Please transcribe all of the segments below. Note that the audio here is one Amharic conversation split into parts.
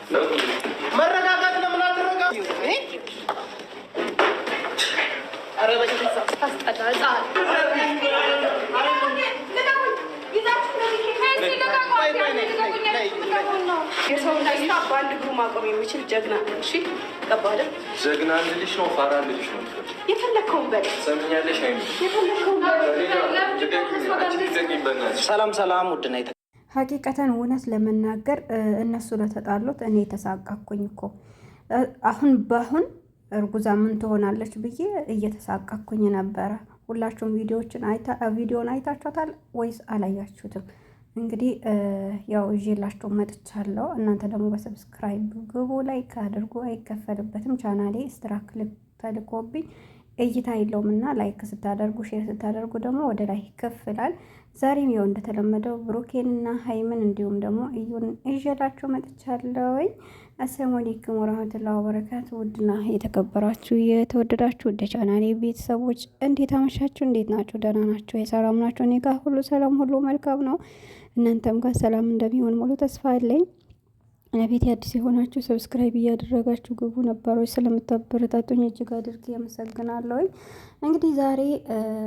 መረጋጋት ለምን አትረጋጋ? ኧረ በጭሳ ታስጠላ የሰው ደስታ በአንድ እግሩ ማቆም የሚችል ጀግና ነው። እሺ ገባህ? ጀግና ልልሽ ነው ፋራ ልልሽ ነው? የፈለግከውን በል። ሰምኛለሽ? አይ የፈለግከውን ሰላም ሰላም። ውድና ሀቂቀተን እውነት ለመናገር እነሱ ለተጣሉት እኔ የተሳቃኩኝ እኮ አሁን እርጉዛ ምን ትሆናለች ብዬ እየተሳቃኩኝ ነበረ። ሁላችሁም ቪዲዮን አይታችኋታል ወይስ አላያችሁትም? እንግዲህ ያው ይዤላችሁ መጥቻለሁ። እናንተ ደግሞ በሰብስክራይብ ግቡ፣ ላይክ አድርጉ። አይከፈልበትም። ቻናሌ ስትራክል ተልኮብኝ እይታ የለውም እና ላይክ ስታደርጉ ሼር ስታደርጉ ደግሞ ወደ ላይ ይከፍላል። ዛሬም ያው እንደተለመደው ብሩኬንና ሀይምን እንዲሁም ደግሞ እዩን ይዤላችሁ መጥቻለሁ። አሰላሙ አለይኩም ወራህመቱላሂ ወበረካቱ። ውድና የተከበራችሁ የተወደዳችሁ ወደ ቻናሌ ቤተሰቦች እንዴት አመሻችሁ? እንዴት ናችሁ? ደህና ናችሁ? የሰላም ናችሁ? እኔ ጋር ሁሉ ሰላም፣ ሁሉ መልካም ነው። እናንተም ጋር ሰላም እንደሚሆን ሙሉ ተስፋ አለኝ። ለቤት አዲስ የሆናችሁ ሰብስክራይብ እያደረጋችሁ ግቡ። ነባሮች ስለምታበረታቱኝ እጅግ አድርጌ አመሰግናለሁ። እንግዲህ ዛሬ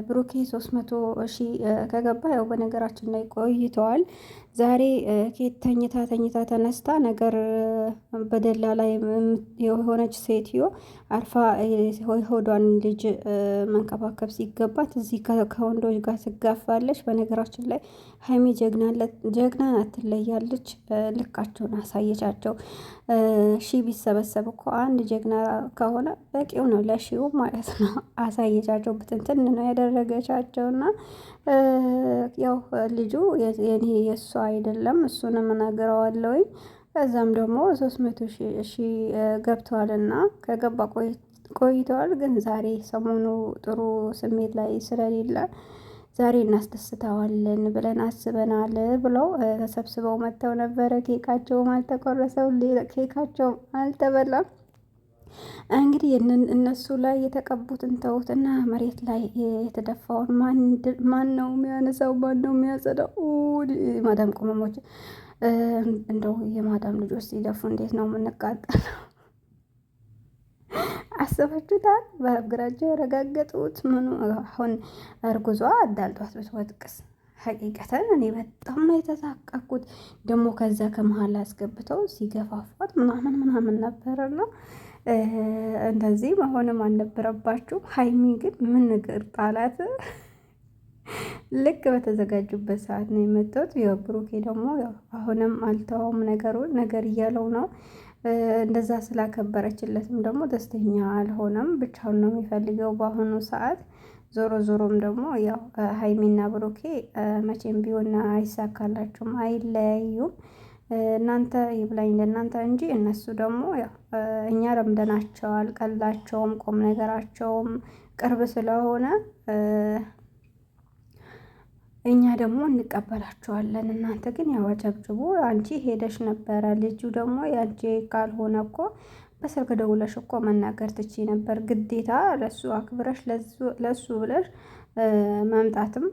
ብሩኬ 300,000 ከገባ ያው በነገራችን ላይ ቆይተዋል። ዛሬ ኬት ተኝታ ተነስታ ነገር በደላ ላይ የሆነች ሴትዮ አርፋ ሆዷን ልጅ መንከባከብ ሲገባት እዚህ ከወንዶች ጋር ትጋፋለች። በነገራችን ላይ ሀይሚ ጀግና አትለያለች። ልካቸውን አሳየቻቸው። ሺ ቢሰበሰብ እኮ አንድ ጀግና ከሆነ በቂው ነው፣ ለሺው ማለት ነው። አሳየቻቸው፣ ብትንትን ነው ያደረገቻቸውና ያው ልጁ የእሷ አይደለም፣ እሱንም እናገረዋለሁኝ። ከዛም ደግሞ 300,000 ገብተዋልና ከገባ ቆይተዋል። ግን ዛሬ ሰሞኑ ጥሩ ስሜት ላይ ስለሌለ ዛሬ እናስደስተዋለን ብለን አስበናል ብለው ተሰብስበው መጥተው ነበረ። ኬካቸውም አልተቆረሰው፣ ኬካቸውም አልተበላም። እንግዲህ እነሱ ላይ የተቀቡትን ተውትና መሬት ላይ የተደፋውን ማን ነው የሚያነሳው? ማን ነው የሚያጸዳው? ማዳም ቅመሞች እንደው የማዳም ልጆች ሲደፉ እንዴት ነው የምንቃጠለው? አስባችሁታል? በእግራቸው ያረጋገጡት ምኑ አሁን እርጉዟ አዳልጧት ብትወጥቅስ? ሀቂቀተን እኔ በጣም ነው የተሳቀኩት። ደግሞ ከዛ ከመሀል አስገብተው ሲገፋፏት ምናምን ነበረ ነው። እንደዚህ መሆንም አልነበረባችሁ። ሀይሚ ግን ምን ንግር ጣላት። ልክ በተዘጋጁበት ሰዓት ነው የመጡት። ያው ብሩኬ ደግሞ አሁንም አልተዋውም ነገር እያለው ነው። እንደዛ ስላከበረችለትም ደግሞ ደስተኛ አልሆነም። ብቻውን ነው የሚፈልገው በአሁኑ ሰዓት። ዞሮም ደግሞ ያው ሀይሚና ብሩኬ መቼም ቢሆን አይሳካላችሁም፣ አይለያዩም። እናንተ ይብላኝ ለእናንተ እንጂ እነሱ ደግሞ ያው እኛ ለምደናቸዋል። ቀላቸውም ቁም ነገራቸውም ቅርብ ስለሆነ እኛ ደግሞ እንቀበላቸዋለን። እናንተ ግን ያው አጨብጭቡ። አንቺ ሄደሽ ነበረ፣ ልጁ ደግሞ ያንቺ ካልሆነ እኮ በስልክ ደውለሽ እኮ መናገር ትቺ ነበር። ግዴታ ለሱ አክብረሽ ለሱ ብለሽ መምጣትም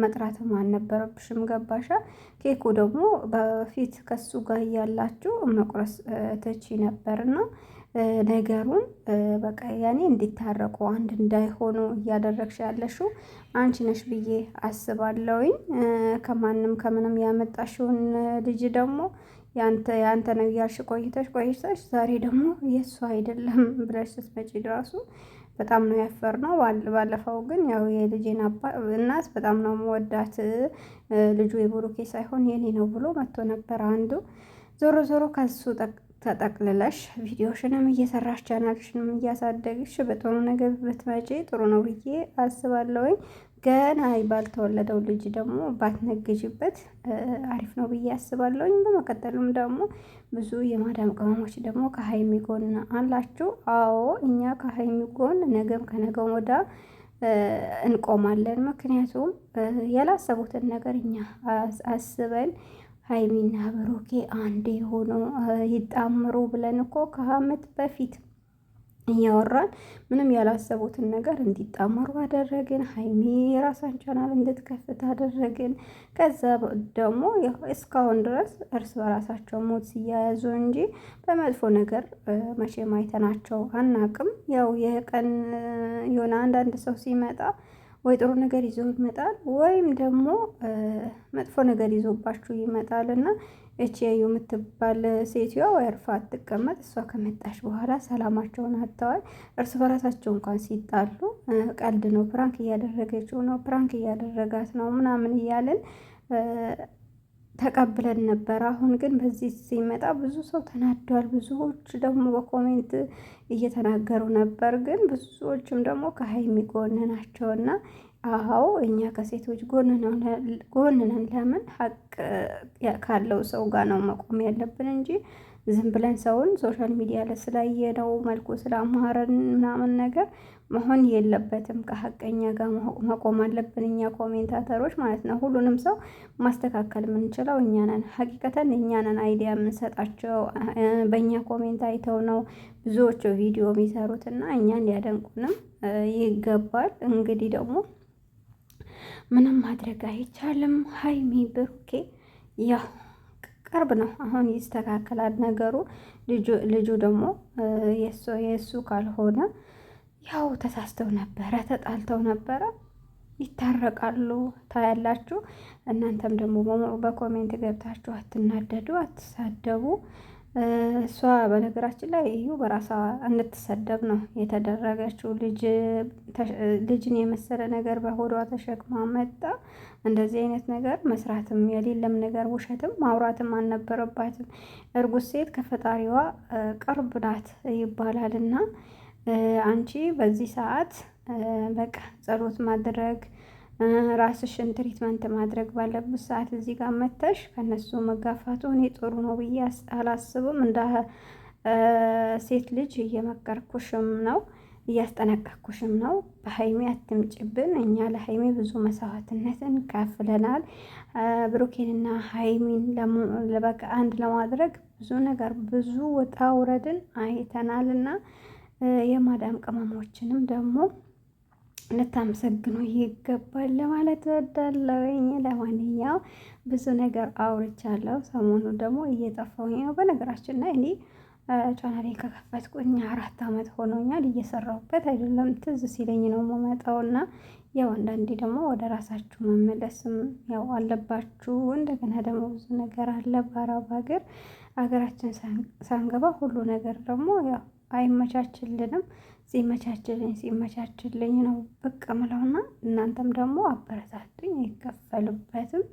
መጥራትም አልነበረብሽም። ገባሻ? ኬኩ ደግሞ በፊት ከሱ ጋር እያላችሁ መቁረስ ትቺ ነበርና ነገሩን በቃ ያኔ እንዲታረቁ አንድ እንዳይሆኑ እያደረግሽ ያለሽው አንቺ ነሽ ብዬ አስባለሁኝ። ከማንም ከምንም ያመጣሽውን ልጅ ደግሞ ያንተ ነው እያልሽ ቆይተሽ ዛሬ ደግሞ የእሱ አይደለም ብለሽ ስትመጪ ራሱ በጣም ነው ያፈርነው። ባለፈው ግን ያው የልጄን እናት በጣም ነው መወዳት፣ ልጁ የብሩኬ ሳይሆን የኔ ነው ብሎ መጥቶ ነበር አንዱ። ዞሮ ከሱ ተጠቅልለሽ ቪዲዮሽንም እየሰራሽ ቻናልሽንም እያሳደግሽ በጥሩ ነገር ብትመጪ ጥሩ ነው ብዬ አስባለሁኝ። ገና ባልተወለደው ልጅ ደግሞ ባትነግጅበት አሪፍ ነው ብዬ አስባለሁኝ። በመቀጠልም ደግሞ ብዙ የማዳም ቅመሞች ደግሞ ከሀይሚ ጎን አላችሁ። አዎ እኛ ከሀይሚ ጎን ነገም ከነገም ወዳ እንቆማለን። ምክንያቱም ያላሰቡትን ነገር እኛ አስበን ሀይሚና ብሩኬ አንዴ ሆኖ ይጣምሩ ብለን እኮ ከአመት በፊት እያወራን ምንም ያላሰቡትን ነገር እንዲጣመሩ አደረግን። ሀይሚ የራሷን ቻናል እንድትከፍት አደረግን። ከዛ ደግሞ እስካሁን ድረስ እርስ በራሳቸው ሞት ሲያያዙ እንጂ በመጥፎ ነገር መቼም አይተናቸው አናቅም። ያው የቀን የሆነ አንዳንድ ሰው ሲመጣ ወይ ጥሩ ነገር ይዞ ይመጣል ወይም ደግሞ መጥፎ ነገር ይዞባችሁ ይመጣል እና እቺ የምትባል ሴትዮዋ ወይ አርፋ አትቀመጥ። እሷ ከመጣች በኋላ ሰላማቸውን አጥተዋል። እርስ በራሳቸው እንኳን ሲጣሉ ቀልድ ነው፣ ፕራንክ እያደረገችው ነው፣ ፕራንክ እያደረጋት ነው ምናምን እያልን ተቀብለን ነበር። አሁን ግን በዚህ ሲመጣ ብዙ ሰው ተናዷል። ብዙዎች ደግሞ በኮሜንት እየተናገሩ ነበር። ግን ብዙዎችም ደግሞ ከሀይሚ ጎን ናቸውና አዎ እኛ ከሴቶች ጎን ነን። ለምን ሀቅ ካለው ሰው ጋር ነው መቆም ያለብን እንጂ ዝም ብለን ሰውን ሶሻል ሚዲያ ላይ ስላየነው መልኩ ስላማረን ምናምን ነገር መሆን የለበትም። ከሀቀኛ ጋር መቆም አለብን እኛ ኮሜንታተሮች ማለት ነው። ሁሉንም ሰው ማስተካከል የምንችለው እኛ ነን። ሀቂቀተን እኛ ነን አይዲያ የምንሰጣቸው። በእኛ ኮሜንት አይተው ነው ብዙዎቹ ቪዲዮ የሚሰሩት እና እኛን ሊያደንቁንም ይገባል። እንግዲህ ደግሞ ምንም ማድረግ አይቻልም። ሀይሚ ብሩኬ ያው ቅርብ ነው፣ አሁን ይስተካከላል ነገሩ። ልጁ ደግሞ የእሱ ካልሆነ ያው ተሳስተው ነበረ፣ ተጣልተው ነበረ፣ ይታረቃሉ ታያላችሁ። እናንተም ደግሞ በኮሜንት ገብታችሁ አትናደዱ፣ አትሳደቡ። እሷ በነገራችን ላይ እዩ በራሷ እንድትሰደብ ነው የተደረገችው። ልጅን የመሰለ ነገር በሆዷ ተሸክማ መጣ። እንደዚህ አይነት ነገር መስራትም የሌለም ነገር ውሸትም ማውራትም አልነበረባትም። እርጉዝ ሴት ከፈጣሪዋ ቅርብ ናት ይባላል እና አንቺ በዚህ ሰዓት በቃ ጸሎት ማድረግ ራስሽን ትሪትመንት ማድረግ ባለብሽ ሰዓት እዚህ ጋር መተሽ ከነሱ መጋፋቱ እኔ ጥሩ ነው ብዬ አላስብም። እንደ ሴት ልጅ እየመከርኩሽም ነው እያስጠነቀቅኩሽም ነው። በሀይሜ አትምጭብን። እኛ ለሀይሜ ብዙ መስዋዕትነትን ከፍለናል። ብሩኬንና ሀይሚን በቃ አንድ ለማድረግ ብዙ ነገር ብዙ ወጣ ውረድን አይተናል እና የማዳም ቅመሞችንም ደግሞ ልታመሰግኑ ይገባል ለማለት እወዳለሁኝ። ለማንኛውም ብዙ ነገር አውርቻለሁ። ሰሞኑ ደግሞ እየጠፋሁኝ ነው። በነገራችን ላይ እኔ ቻናሌን ከከፈትኩኝ 4 ዓመት ሆኖኛል። እየሰራሁበት አይደለም፣ ትዝ ሲለኝ ነው የምመጣውና ያው አንዳንዴ ደግሞ ወደ ራሳችሁ መመለስም ያው አለባችሁ። እንደገና ደግሞ ብዙ ነገር አለ በአረብ ሀገራችን ሳንገባ ሁሉ ነገር ደግሞ ያው አይመቻችልንም። ሲመቻችልኝ ነው ብቅ ምለውና እናንተም ደግሞ አበረታቱኝ፣ አይከፈልበትም።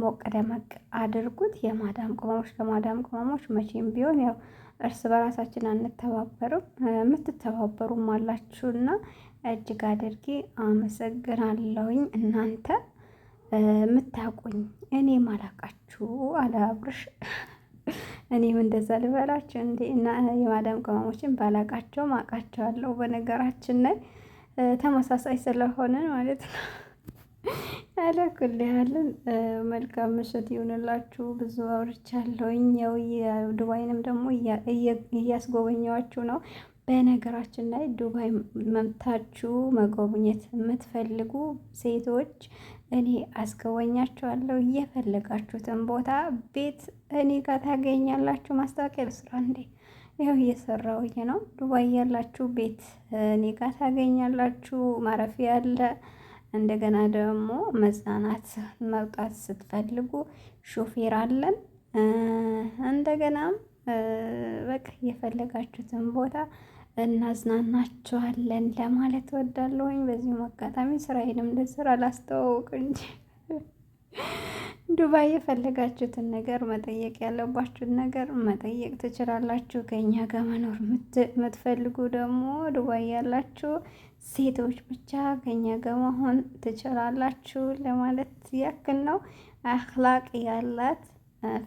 ሞቅ ደመቅ አድርጉት። የማዳም ቅመሞች ለማዳም ቅመሞች መቼም ቢሆን ያው እርስ በራሳችን አንተባበርም። የምትተባበሩም አላችሁና እጅግ አድርጌ አመሰግናለሁኝ። እናንተ የምታውቁኝ እኔ ማላቃችሁ አላብርሽ እኔም እንደዛ ልበላችሁ እንዴ? እና የማዳም ቅመሞችን ባላቃቸውም አውቃቸዋለሁ። በነገራችን ላይ ተመሳሳይ ስለሆነ ማለት ነው። አለኩል ያለን መልካም ምሽት ይሁንላችሁ። ብዙ አውርቻለሁኝ። ያው ዱባይንም ደግሞ እያስጎበኘዋችሁ ነው። በነገራችን ላይ ዱባይ መምታችሁ መጎብኘት የምትፈልጉ ሴቶች እኔ አስጎበኛችኋለሁ። እየፈለጋችሁትን ቦታ ቤት እኔ ጋር ታገኛላችሁ። ማስታወቂያ ልስራ እንዴ? ይኸው እየሰራሁኝ ነው። ዱባይ ያላችሁ ቤት እኔ ጋር ታገኛላችሁ። ማረፊያ አለ። እንደገና ደግሞ መዝናናት መውጣት ስትፈልጉ ሾፌር አለን። እንደገናም በቃ የፈለጋችሁትን ቦታ እናዝናናችኋለን ለማለት እወዳለሁኝ። በዚሁ አጋጣሚ ስራዬንም ልስራ ላስተዋውቅ እንጂ ዱባይ የፈለጋችሁትን ነገር መጠየቅ ያለባችሁን ነገር መጠየቅ ትችላላችሁ። ከእኛ ጋር መኖር የምትፈልጉ ደግሞ ዱባይ ያላችሁ ሴቶች ብቻ ከእኛ ጋር መሆን ትችላላችሁ ለማለት ያክል ነው። አክላቅ ያላት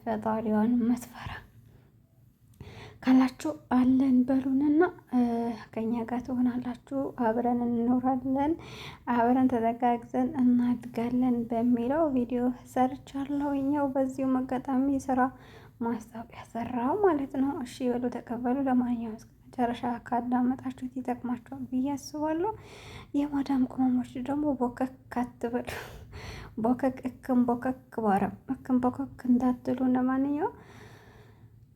ፈጣሪዋን መስፈራ ካላችሁ አለን በሉንና ከኛ ጋር ትሆናላችሁ። አብረን እንኖራለን፣ አብረን ተዘጋግዘን እናድጋለን በሚለው ቪዲዮ ሰርቻለሁ። እኛው በዚሁ አጋጣሚ ስራ ማስታወቂያ ሰራው ማለት ነው። እሺ በሉ ተቀበሉ። ለማንኛውም እስከ መጨረሻ ካዳመጣችሁት ይጠቅማችኋል ብዬ አስባለሁ። የማዳም ቅመሞች ደግሞ ቦከክ አትበሉ። ቦከክ እክም ቦከክ ባረም እክም ቦከክ እንዳትሉ። ለማንኛውም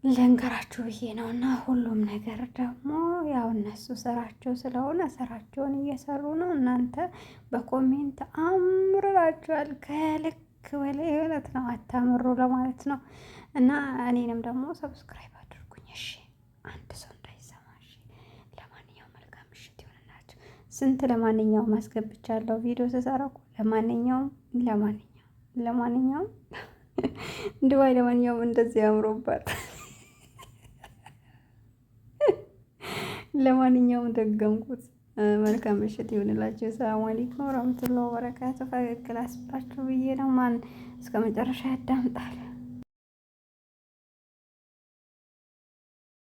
ልንገራችሁ ብዬ ነው። እና ሁሉም ነገር ደግሞ ያው እነሱ ስራቸው ስለሆነ ስራቸውን እየሰሩ ነው። እናንተ በኮሜንት አምርራችኋል ከልክ በላይ እውነት ነው። አታምሩ ለማለት ነው። እና እኔንም ደግሞ ሰብስክራይብ አድርጉኝ እሺ፣ አንድ ሰው እንዳይሰማ እሺ። ለማንኛውም መልካም ምሽት ይሆንላችሁ። ስንት ለማንኛውም አስገብቻለሁ ቪዲዮ ስሰራ እኮ ለማንኛውም ድባይ ለማንኛውም እንደዚህ ያምሮባት። ለማንኛውም ደገምኩት። መልካም ምሽት ይሁንላችሁ። ሰላም አለይኩም ወራህመቱላሂ ወበረካቱ። ፈገግ ላስባችሁ ብዬ ነው። ማን እስከ መጨረሻ ያዳምጣል?